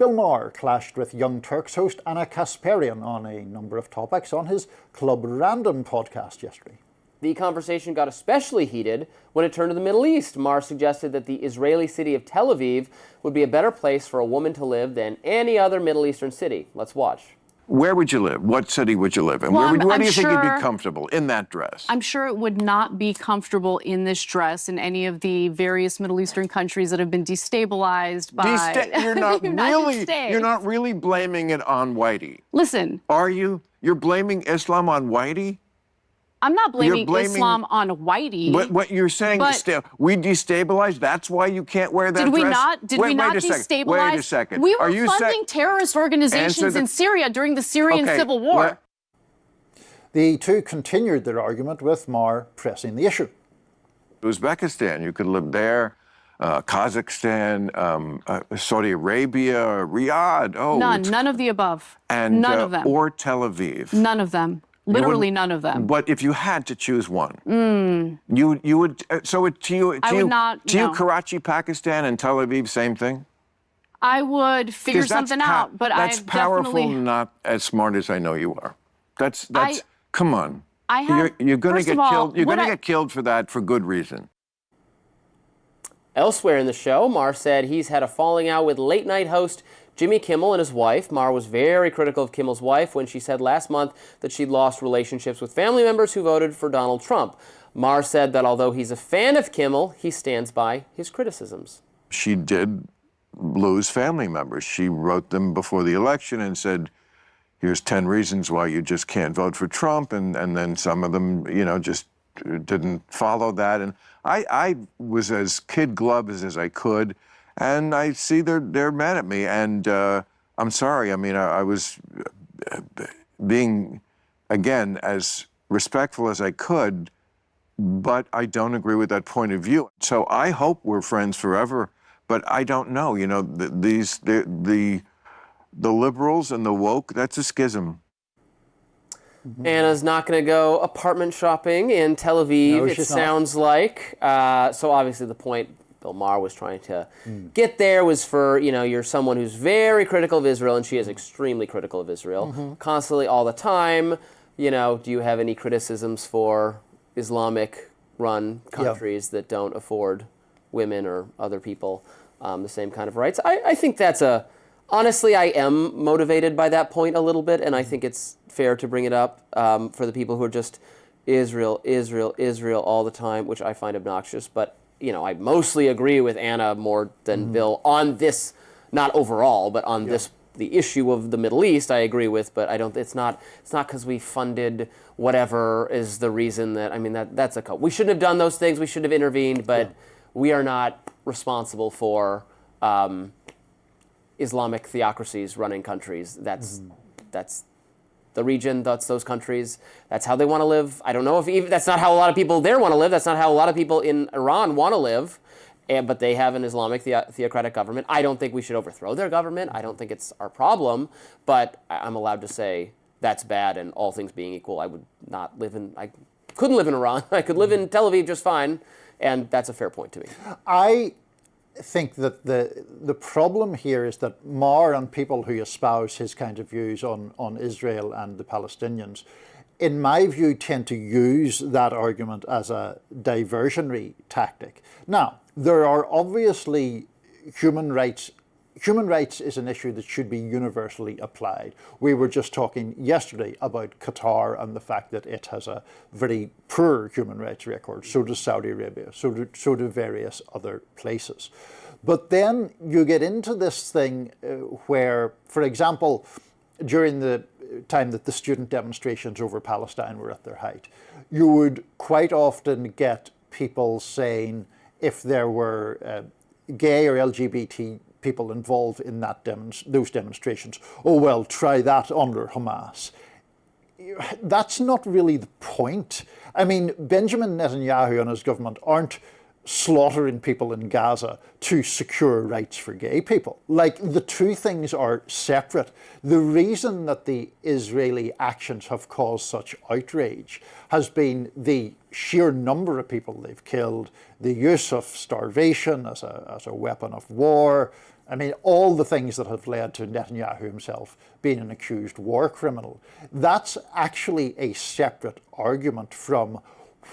Bill Maher clashed with Young Turks host Ana Kasparian on a number of topics on his Club Random podcast yesterday. The conversation got especially heated when it turned to the Middle East. Maher suggested that the Israeli city of Tel Aviv would be a better place for a woman to live than any other Middle Eastern city. Let's watch. Where would you live? What city would you live in? Well, where do you think you'd be comfortable in that dress? I'm sure it would not be comfortable in this dress in any of the various Middle Eastern countries that have been destabilized by You're not really blaming it on whitey. Listen. Are you? You're blaming Islam on whitey? I'm not blaming Islam on whitey. But what you're saying is we destabilized, that's why you can't wear that dress? Did we not destabilize? Wait a second. We were funding terrorist organizations in Syria during the Syrian civil war. The two continued their argument with Maher pressing the issue. Uzbekistan, you could live there. Kazakhstan, Saudi Arabia, Riyadh. Oh, none of the above. And, none of them. Or Tel Aviv. None of them. Literally none of them. But if you had to choose one, you would. So to you, Karachi, Pakistan, and Tel Aviv, same thing. I would figure something out, but that's powerful. Not as smart as I know you are. That's. Come on. You're going to get killed. You're going to get killed for that for good reason. Elsewhere in the show, Maher said he's had a falling out with late-night host Jimmy Kimmel and his wife. Maher was very critical of Kimmel's wife when she said last month that she'd lost relationships with family members who voted for Donald Trump. Maher said that although he's a fan of Kimmel, he stands by his criticisms. She did lose family members. She wrote them before the election and said, here's 10 reasons why you just can't vote for Trump. And then some of them, just didn't follow that. And I was as kid-gloved as I could. And I see they're mad at me, and I'm sorry. I mean, I was being, again, as respectful as I could, but I don't agree with that point of view. So I hope we're friends forever, but I don't know. The liberals and the woke, that's a schism. Anna's not going to go apartment shopping in Tel Aviv, no, it sounds like. So obviously the point Bill Maher was trying to get there was for, you're someone who's very critical of Israel, and she is extremely critical of Israel, constantly, all the time. Do you have any criticisms for Islamic-run countries that don't afford women or other people the same kind of rights? I think that's honestly, I am motivated by that point a little bit, and I think it's fair to bring it up for the people who are just Israel, Israel, Israel all the time, which I find obnoxious, but I mostly agree with Anna more than Bill on this, not overall, but on this, the issue of the Middle East, I agree with, but it's not because we funded whatever is the reason that's we shouldn't have done those things, we should have intervened, but we are not responsible for Islamic theocracies running countries. That's the region, that's those countries, that's how they want to live. I don't know if that's not how a lot of people there want to live. That's not how a lot of people in Iran want to live, but they have an Islamic theocratic government. I don't think we should overthrow their government. I don't think it's our problem, but I'm allowed to say that's bad, and all things being equal, I couldn't live in Iran. I could live in Tel Aviv just fine, and that's a fair point to me. I think that the problem here is that Maher and people who espouse his kind of views on Israel and the Palestinians, in my view, tend to use that argument as a diversionary tactic. Now, there are obviously human rights. Human rights is an issue that should be universally applied. We were just talking yesterday about Qatar and the fact that it has a very poor human rights record. So does Saudi Arabia. So do various other places. But then you get into this thing where, for example, during the time that the student demonstrations over Palestine were at their height, you would quite often get people saying, if there were gay or LGBT people involved in those demonstrations, oh well, try that under Hamas. That's not really the point. I mean, Benjamin Netanyahu and his government aren't slaughtering people in Gaza to secure rights for gay people. Like, the two things are separate. The reason that the Israeli actions have caused such outrage has been the sheer number of people they've killed, the use of starvation as a weapon of war. I mean, all the things that have led to Netanyahu himself being an accused war criminal. That's actually a separate argument from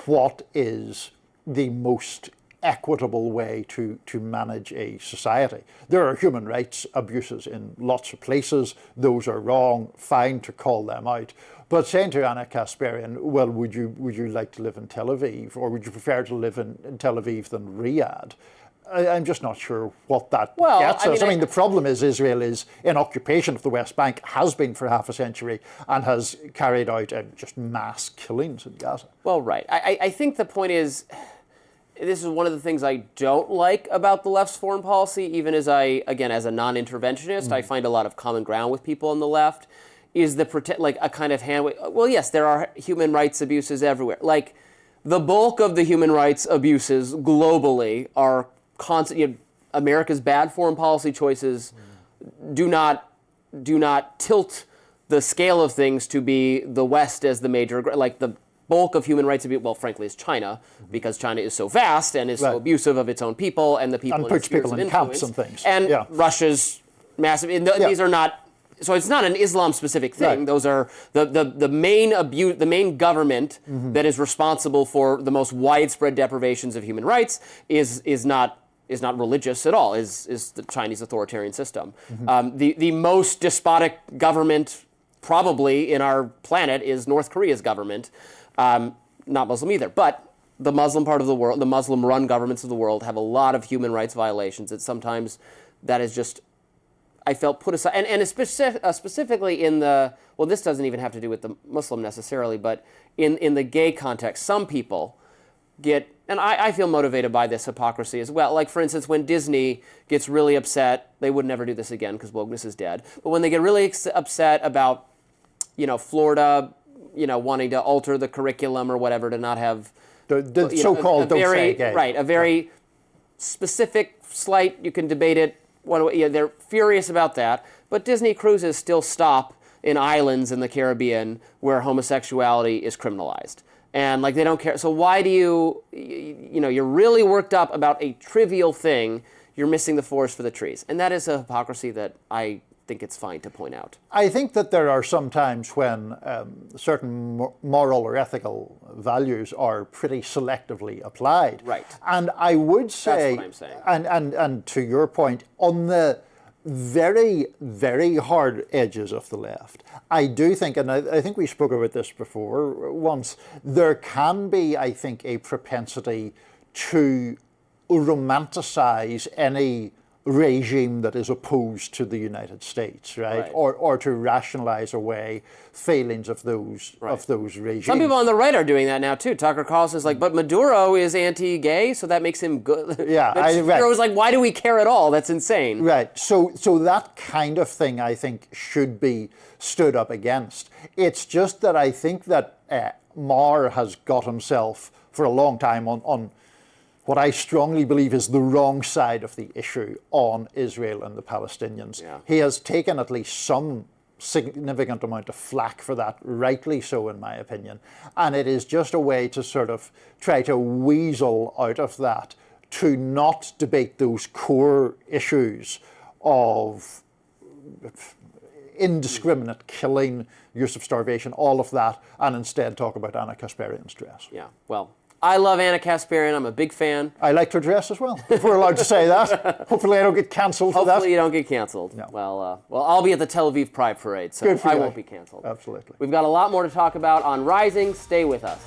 what is the most equitable way to manage a society. There are human rights abuses in lots of places. Those are wrong, fine to call them out. But saying to Ana Kasparian, well, would you like to live in Tel Aviv, or would you prefer to live in Tel Aviv than Riyadh? I'm just not sure what that gets us. I mean, the problem is Israel is in occupation of the West Bank, has been for half a century, and has carried out just mass killings in Gaza. Well, right. I think the point is, this is one of the things I don't like about the left's foreign policy, even as as a non-interventionist, I find a lot of common ground with people on the left, is a kind of well, yes, there are human rights abuses everywhere. Like, the bulk of the human rights abuses globally are constant. America's bad foreign policy choices do not tilt the scale of things to be the West as the major, like the bulk of human rights abuse, well, frankly, is China, because China is so vast and is so abusive of its own people and the people and puts people in camps and things. And Russia's massive. These are not. So it's not an Islam-specific thing. Right. Those are the main abuse, the main government that is responsible for the most widespread deprivations of human rights is not religious at all. Is the Chinese authoritarian system. The most despotic government probably in our planet is North Korea's government. Not Muslim either, but the Muslim part of the world, the Muslim-run governments of the world have a lot of human rights violations that sometimes that is just, I felt, put aside. And specifically in the, well, this doesn't even have to do with the Muslim necessarily, but in the gay context, some people get, and I feel motivated by this hypocrisy as well. Like, for instance, when Disney gets really upset, they would never do this again because wokeness is dead, but when they get really upset about, Florida, wanting to alter the curriculum or whatever to not have the so-called don't say gay. Right, a very specific, slight, you can debate it. They're furious about that, but Disney cruises still stop in islands in the Caribbean where homosexuality is criminalized. And they don't care. So why do you're really worked up about a trivial thing, you're missing the forest for the trees. And that is a hypocrisy that I think it's fine to point out. I think that there are some times when certain moral or ethical values are pretty selectively applied. Right. And I would say, that's what I'm saying. And to your point, on the very, very hard edges of the left, I do think, and I think we spoke about this before once, there can be, I think, a propensity to romanticize any regime that is opposed to the United States, right? Or to rationalize away failings of those regimes. Some people on the right are doing that now too. Tucker Carlson's like, but Maduro is anti-gay, so that makes him good. Yeah, Maduro's like, why do we care at all? That's insane. Right. So that kind of thing, I think, should be stood up against. It's just that I think that Maher has got himself for a long time on what I strongly believe is the wrong side of the issue on Israel and the Palestinians. Yeah. He has taken at least some significant amount of flack for that, rightly so in my opinion. And it is just a way to sort of try to weasel out of that, to not debate those core issues of indiscriminate killing, use of starvation, all of that, and instead talk about Ana Kasparian's dress. Yeah, well, I love Ana Kasparian. I'm a big fan. I liked her dress as well, if we're allowed to say that. Hopefully I don't get cancelled for that. Hopefully you don't get cancelled. No. Well, I'll be at the Tel Aviv Pride Parade, so I won't be cancelled. Absolutely. We've got a lot more to talk about on Rising. Stay with us.